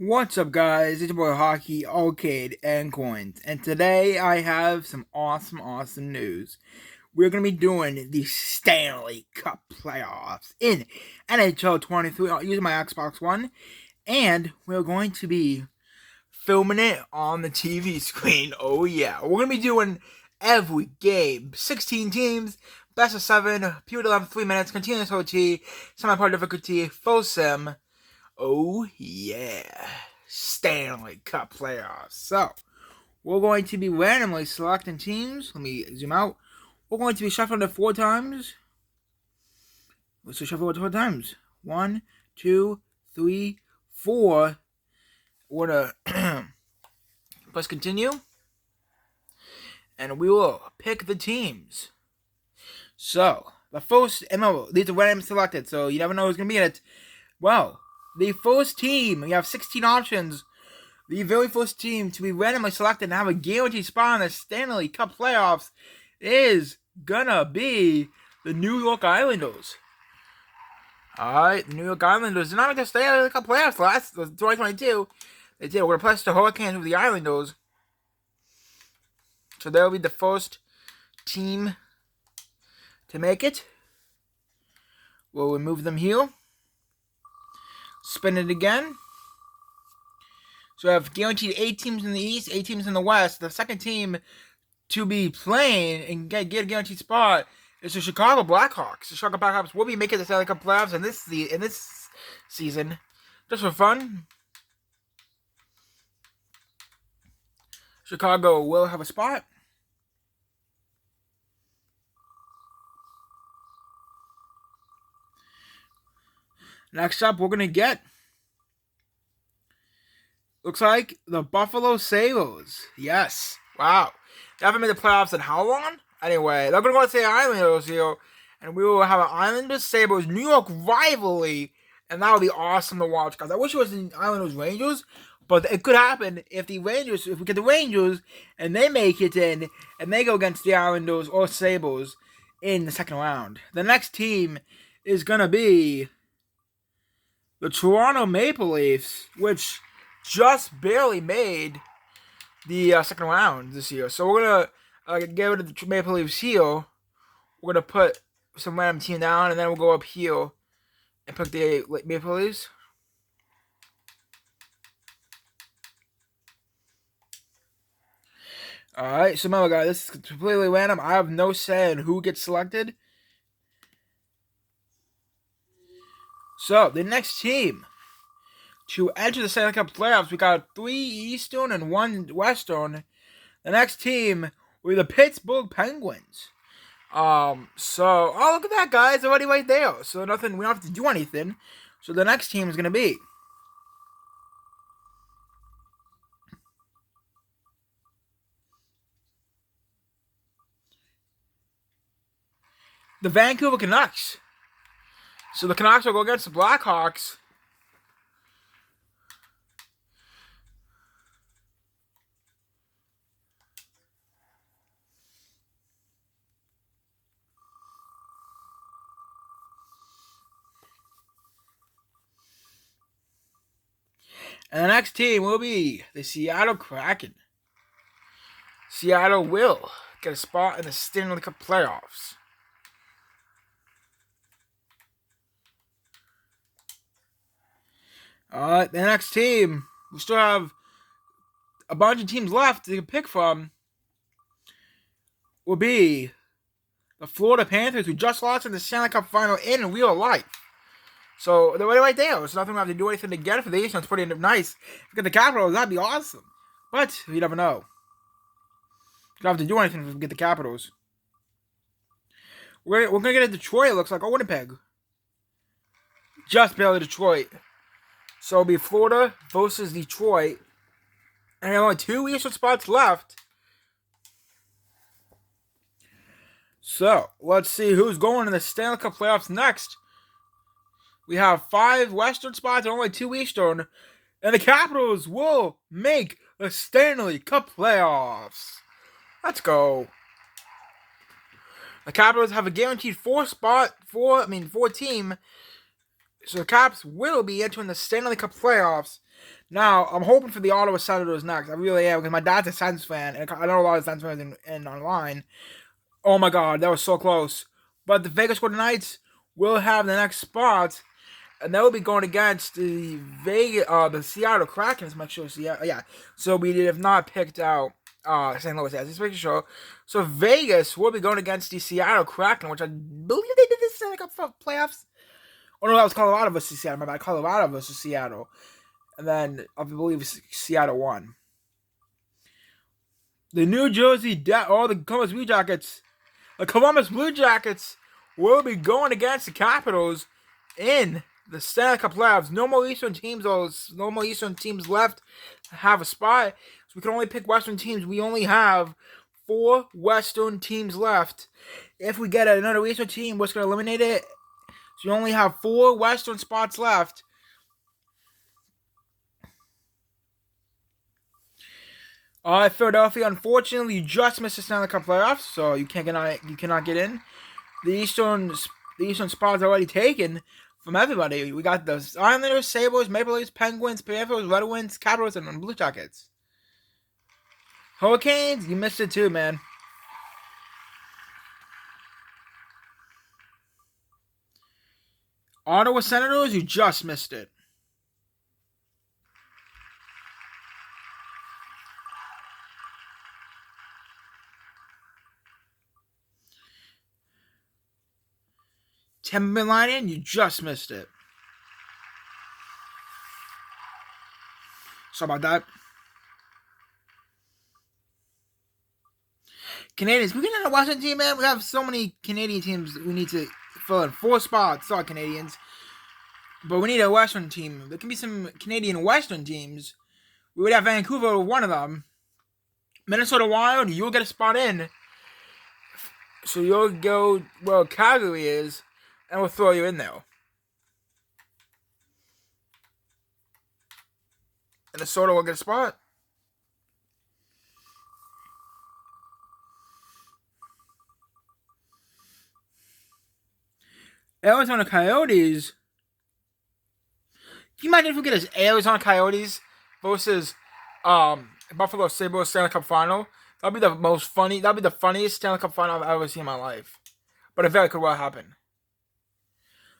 What's up, guys? It's your boy Hockey, Arcade, and Coins, and today I have some awesome news. We're gonna be doing the Stanley Cup playoffs in NHL 23 using my Xbox One, and we're going to be filming it on the TV screen. Oh yeah, we're gonna be doing every game, 16 teams, best of 7, period 11, 3 minutes, continuous OT, semi-part difficulty, full sim. Oh yeah, Stanley Cup playoffs. So, we're going to be randomly selecting teams. Let me zoom out. We're going to be shuffling it 4 times. Let's shuffle it 4 times. 1, 2, 3, 4. We're gonna press continue, and we will pick the teams. So, the first, remember, these are random selected, so you never know who's gonna be in it. Well, the first team, you have 16 options. The very first team to be randomly selected and have a guaranteed spot in the Stanley Cup playoffs is gonna be the New York Islanders. Alright, the New York Islanders did not make the Stanley Cup playoffs last 2022. They did. We're gonna place the Hurricanes with the Islanders. So they'll be the first team to make it. We'll remove them here. Spin it again. So we have guaranteed 8 teams in the East, 8 teams in the West. The second team to be playing and get a guaranteed spot is the Chicago Blackhawks. The Chicago Blackhawks will be making the Stanley Cup playoffs in this season, just for fun. Chicago will have a spot. Next up, we're gonna get, looks like, the Buffalo Sabres. Yes. Wow. They haven't made the playoffs in how long? Anyway, they're going to go to the Islanders here, and we will have an Islanders-Sabres New York rivalry, and that would be awesome to watch, guys. I wish it was the Islanders-Rangers, but it could happen if we get the Rangers, and they make it in, and they go against the Islanders or Sabres in the second round. The next team is going to be the Toronto Maple Leafs, which just barely made the second round this year. So we're going to get rid of the Maple Leafs here. We're going to put some random team down, and then we'll go up here and pick the Maple Leafs. Alright, so remember, guys, this is completely random. I have no say in who gets selected. So, the next team to enter the Stanley Cup playoffs, we got 3 Eastern and 1 Western. The next team will be the Pittsburgh Penguins. Oh, look at that, guys. Already right there. So, we don't have to do anything. So, the next team is going to be the Vancouver Canucks. So, the Canucks will go against the Blackhawks. And the next team will be the Seattle Kraken. Seattle will get a spot in the Stanley Cup playoffs. Alright, the next team, we still have a bunch of teams left to pick from, will be the Florida Panthers, who just lost in the Stanley Cup final in real life. So they're right there. There's nothing we have to do anything to get for the East. It's pretty nice. If we get the Capitals, that'd be awesome. But you never know. You don't have to do anything to get the Capitals. We're gonna get a Detroit, it looks like, or Winnipeg. Just barely Detroit. So it'll be Florida versus Detroit. And there are only 2 Eastern spots left. So, let's see who's going in the Stanley Cup playoffs next. We have 5 Western spots and only 2 Eastern. And the Capitals will make the Stanley Cup playoffs. Let's go. The Capitals have a guaranteed 4 team So the Caps will be entering the Stanley Cup playoffs. Now, I'm hoping for the Ottawa Senators next. I really am, because my dad's a Sens fan, and I know a lot of Sens fans in online. Oh my god, that was so close. But the Vegas Golden Knights will have the next spot, and they will be going against the Seattle Kraken. Make sure, yeah. So we have not picked out St. Louis as this picture show. So Vegas will be going against the Seattle Kraken, which I believe they did this Stanley Cup playoffs. Oh no, that was Colorado versus Seattle. My bad, Colorado versus Seattle, and then I believe Seattle won. The New Jersey the Columbus Blue Jackets. The Columbus Blue Jackets will be going against the Capitals in the Stanley Cup playoffs. No more Eastern teams. No more Eastern teams left have a spot. So we can only pick Western teams. We only have 4 Western teams left. If we get another Eastern team, what's going to eliminate it? So you only have 4 Western spots left. Philadelphia, unfortunately, you just missed the Stanley Cup playoffs, so you cannot get in. The Eastern spots are already taken from everybody. We got the Islanders, Sabres, Maple Leafs, Penguins, Panthers, Red Wings, Capitals, and Blue Jackets. Hurricanes, you missed it too, man. Ottawa Senators, you just missed it. Tampa Bay Lightning, you just missed it. Sorry about that. Canadians, we can get a Western team, man. We have so many Canadian teams we need to fill in. 4 spots. Sorry, Canadians. But we need a Western team. There can be some Canadian Western teams. We would have Vancouver, one of them. Minnesota Wild, you'll get a spot in. So you'll go where Calgary is, and we'll throw you in there. Minnesota will get a spot. Arizona Coyotes. Can you imagine if we get Arizona Coyotes versus Buffalo Sabres Stanley Cup final? That'd be the funniest Stanley Cup final I've ever seen in my life. But it very could well happen.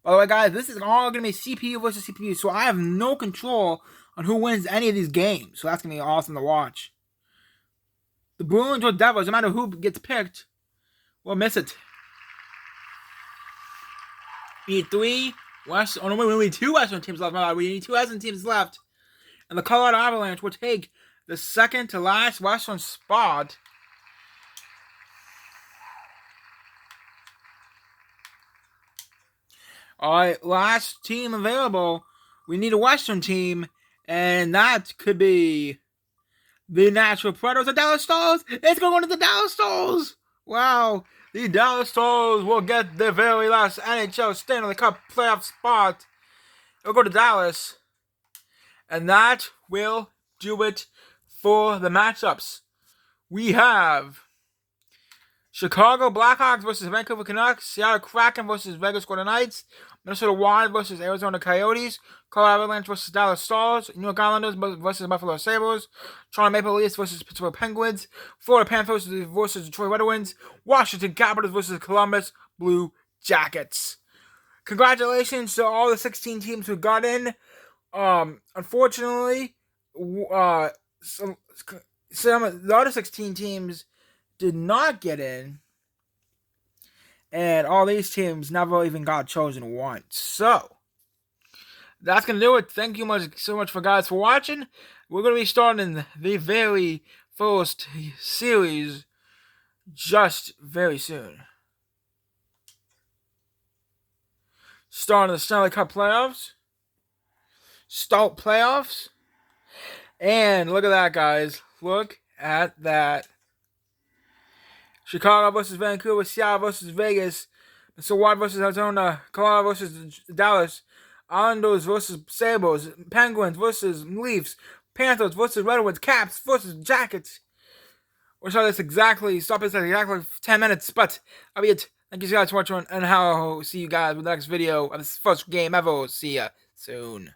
By the way, guys, this is all going to be CPU versus CPU, so I have no control on who wins any of these games. So that's going to be awesome to watch. The Bruins or Devils, no matter who gets picked, we'll miss it. We need 2 Western teams left. We need 2 Western teams left. And the Colorado Avalanche will take the second to last Western spot. Alright, last team available. We need a Western team. And that could be the Nashville Predators or Dallas Stars. It's going to the Dallas Stars. Wow. The Dallas Stars will get their very last NHL Stanley Cup playoff spot. It'll go to Dallas. And that will do it for the matchups. We have Chicago Blackhawks versus Vancouver Canucks, Seattle Kraken versus Vegas Golden Knights, Minnesota Wild versus Arizona Coyotes, Colorado Avalanche versus Dallas Stars, New York Islanders versus Buffalo Sabres, Toronto Maple Leafs versus Pittsburgh Penguins, Florida Panthers versus Detroit Red Wings, Washington Capitals versus Columbus Blue Jackets. Congratulations to all the 16 teams who got in. Unfortunately, some of the other 16 teams did not get in, and all these teams never even got chosen once. So that's gonna do it. Thank you so much for guys for watching. We're gonna be starting the very first series just very soon. Starting the Stanley Cup playoffs. Start playoffs. And look at that, guys. Look at that. Chicago versus Vancouver, Seattle versus Vegas, Minnesota Wild versus Arizona, Colorado versus Dallas, Islanders versus Sabres, Penguins versus Leafs, Panthers versus Red Wings, Caps versus Jackets. We'll stop this exactly 10 minutes, but that'll be it. Thank you guys for watching, and I'll see you guys with the next video of this first game ever. See ya soon.